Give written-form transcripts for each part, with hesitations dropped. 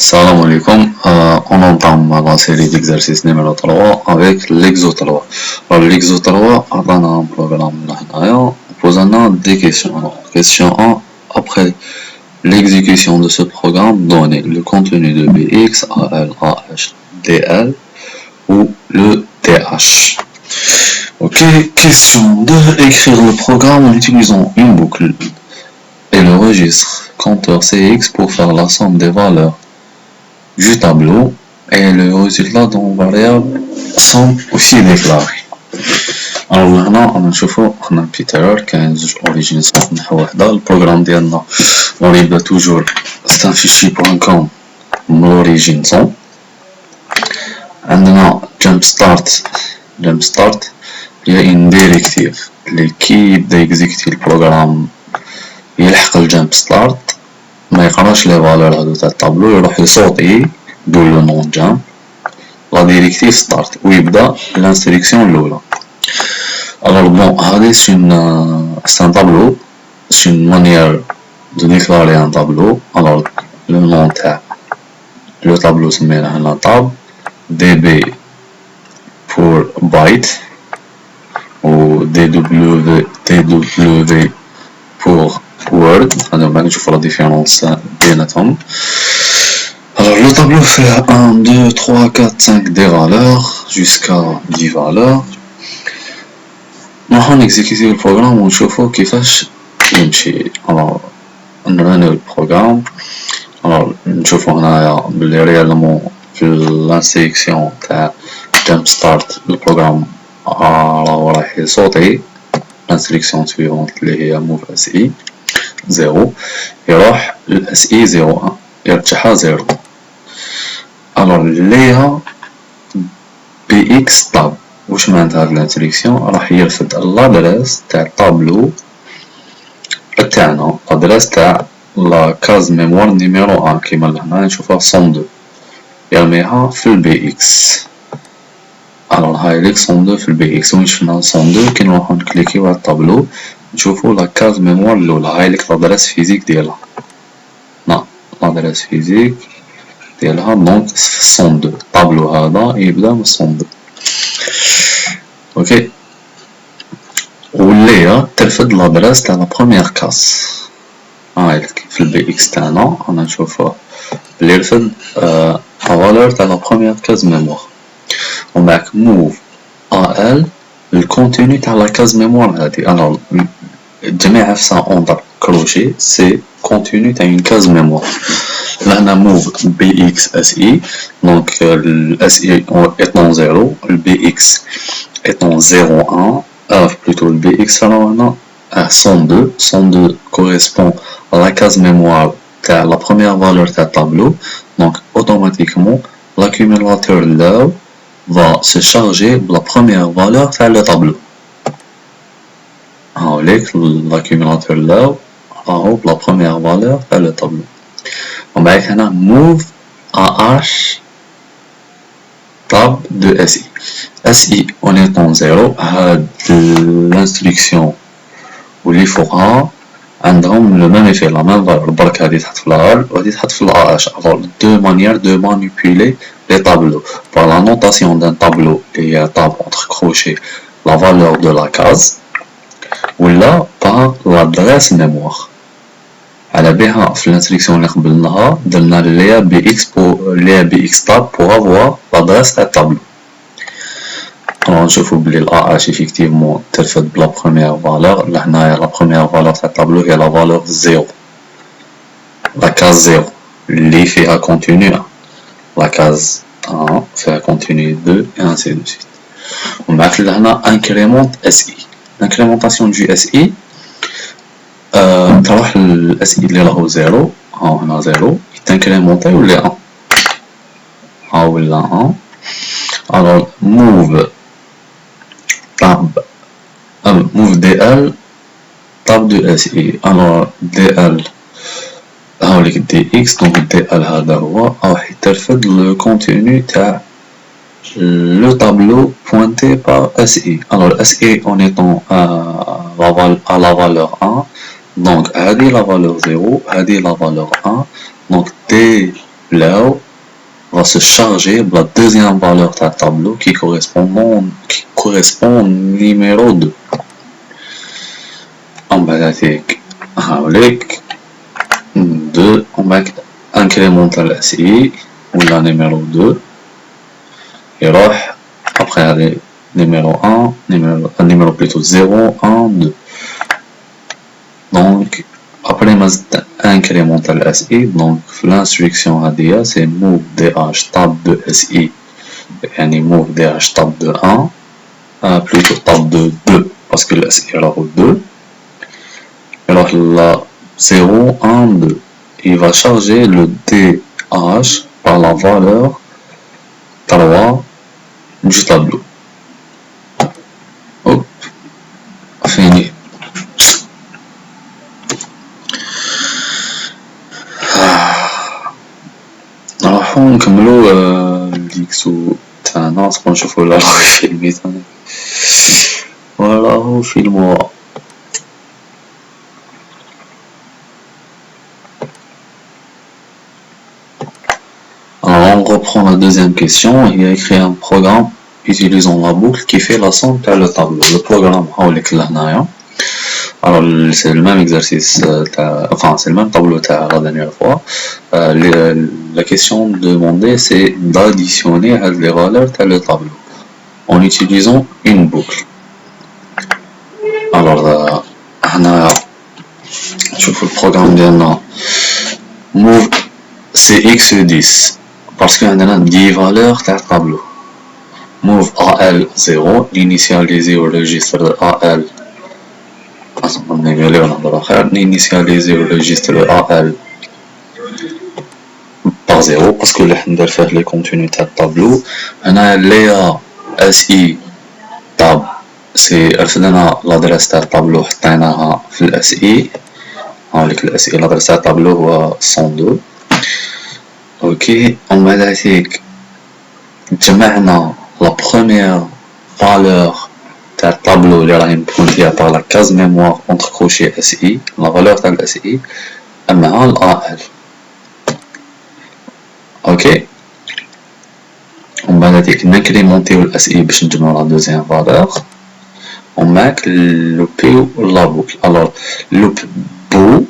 Salam alaikum, on entame la série d'exercices numéro 3 avec l'exo 3. Alors l'exo 3, on a un programme là, on pose des questions. Alors, question 1, après l'exécution de ce programme, donnez le contenu de BX, AL, AH, DL ou le TH. Ok, question 2, écrire le programme en utilisant une boucle et le registre compteur CX pour faire la somme des valeurs du tableau et le résultat dans variable sont aussi déclarés. Alors maintenant on نشوفو حنا بيتر كاين زوج اوريجين صوت نحو وحده البروغرام ديالنا يبدا توجور c'est un fichier .com من l'origine son عندنا jump start هي une directive اللي كي يبدا يكزيكتي البروغرام يلحق الجامب ستارت ما يقراش لي فالور هادو تاع الطابلو يروح يصوتي دو لو نون جامب لا ديريكتيف ستارت ويبدا الانستركسيون الاولى. Alors bon, c'est un tableau, c'est une manière de déclarer un tableau. Alors le nom le tableau se met dans la table, db pour byte ou dw pour word. Alors on va la différence بيناتهم. Alors le tableau fait 1, 2, 3, 4, 5 des valeurs jusqu'à 10 valeurs. نروحو نكزيكيتيو البروغرام ونشوفو كيفاش يمشي. alors نرانيو البروغرام. alors نشوفو هنايا بلي ريالمون في الانستركسيون تاع جامب ستارت البروغرام راهو رايح يصوتي الانستركسيون سويفونت اللي هي موف اس اي 0 يروح للاس اي 01 يرجعها 0. alors ليها بي اكس طاب واش معناتها هاد الانستركسيون راح يرفد لادريس تاع الطابلو تاعنا لادريس تاع لا كاز ميموار نيميرو 1 كيما لهنا نشوفها 102 يرميها في البي اكس. alors هاي ليك 102 في البي اكس وين شفنا 102 كي نروحو نكليكيو على الطابلو نشوفو لا كاز ميموار الاولى هاي ليك لادريس فيزيك ديالها لادريس فيزيك ديالها دونك 102 الطابلو هذا يبدا من 102. اوكي واللي ترفد لادريس تاع لا بروميير كاس هاي في البي اكس تاعنا انا نشوفو اللي يرفد لا فالور تاع لا بروميير كاز ميموار ومن بعد موف ال الكونتيني تاع لا كاز ميموار هادي. alors الجميع عفسا اونتر كروشي سي كونتيني تاع اون كاز ميموار. لهنا موف بي اكس اس اي دونك الاس اي étant 0 البي اكس étant 01 plutôt le BX alors maintenant à 102 correspond à la case mémoire de la première valeur du tableau, donc automatiquement l'accumulateur là va se charger de la première valeur du tableau. L'accumulateur là va la première valeur du tableau. On va faire un move AH tab de SI. SI en étant 0, l'instruction ou les forats ont le même effet, la même valeur. برك هذه تحط في الار وهذه تحط في الAH. Alors deux manières de manipuler les tableaux. Par la notation d'un tableau qui est tab entre crochets la valeur de la case ou là par l'adresse mémoire. على بها في الانستركسيون اللي قبلناها درنا ليها بي اكس ليها بي اكس تاب pour avoir l'adresse تاع الطابلو. alors نشوفو بلي ال AH effectivement ترفد بلا بروميير فالور. لهنايا لا بروميير فالور تاع الطابلو هي لا فالور 0 لا كاز 0 اللي فيها كونتينيو لا كاز 1 فيها كونتينيو 2 et ainsi de suite. ومن بعد لهنا انكريمونت اس اي l'incrémentation du SI تروح للاس اي اللي راهو 0 ها هنا 0 يتنكريمونطي ولا 1 ها ولا 1. alors move tab move dl tab de SI. alors dl هاوليك دي اكس دونك dl هذا هو راح يترفد لو كونتينيو تاع le tableau pointé par SI. alors SI en étant à la valeur 1 donc هذه la valeur 0 هذه la valeur 1 donc dès là va se charger de la deuxième valeur de tableau qui correspond au numéro 2. On va avec 2, on va incrémenter la SI ou la numéro 2 et après les numéro 1, numéro plutôt 0, 1, 2. Donc après incrémenter la SI, donc l'instruction ADA c'est move DH tab de SI et move DH tab de 1 plutôt tab de 2 parce que la SI est là 2. Alors la 0, 1, 2. Il va charger le DH par la valeur 3 du tableau. Hop, fini. Alors on نكملو الديكسو تاعنا تبقى نشوفو لا فيلمي تاعنا فوالا هو فيلم. Alors on reprend la deuxième question. Il a écrit un programme utilisant la boucle qui fait la somme dans le tableau. Le programme alors c'est le même exercice, enfin c'est le même tableau la dernière fois. La question demandée c'est d'additionner les valeurs dans le tableau en utilisant une boucle. Alors je fais le programme ديالنا move cx10 parce qu'on a 10 valeurs dans le tableau. Move AL 0, initialiser au registre AL. Initialiser le registre AL par 0 parce que nous faire les contenus de tableau. On a Léa SI tab, c'est l'adresse de tableau في SI. Avec le SI, l'adresse de tableau 102. Ok, on va dire جمعنا la première valeur de tableau par la case mémoire entre crochets SI, la valeur de SI, مع AL. Ok, on va dire incrémenter le SI باش نجمعوا la deuxième valeur. On met le P ou la boucle. Alors le bout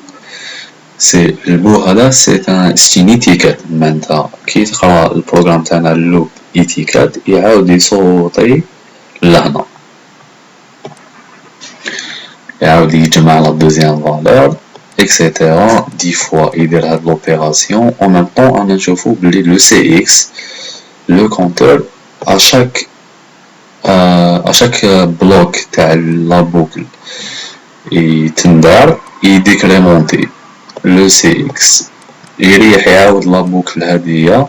c'est le bout c'est une étiquette maintenant qui تقرا البروغرام تاعنا loop étiquette يعاود يصوتي لهنا يعاود يجمع la deuxième valeur etc 10 fois يدير هاد l'opération. En même temps on نشوفو بلي le CX le compteur à chaque bloc تاع la boucle يتندار يديكريمونتي le CX يريح يعاود لا بوكل هادية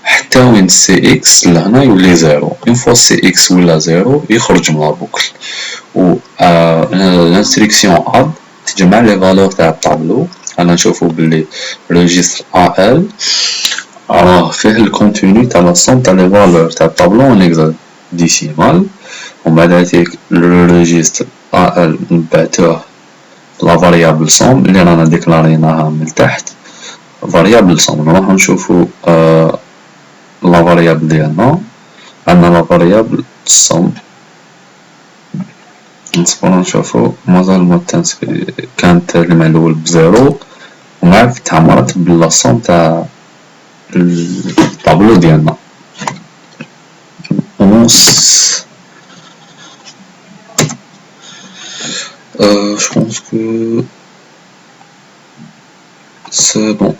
حتى وين CX لهنا يولي زيرو. اون فوا CX ولا زيرو يخرج من لا بوكل. و الانستركسيون اد تجمع لي فالور تاع الطابلو. انا نشوفو بلي ريجستر AL راه فيه الكونتوني تاع لا سوم تاع لي فالور تاع الطابلو اون هكزاديسيمال. ومن بعد هاتيك الريجستر AL نبعتوه لا فاريابل سوم اللي رانا ديكلاريناها من تحت فاريابل سوم. نروحو نشوفو لا فاريابل ديالنا. عندنا لا فاريابل سوم نصبرو نشوفو مازال متنسكري كانت مع الاول بزيرو ومعك تعمرت بلا سوم تاع الطابلو ديالنا ونص. Je pense que c'est bon.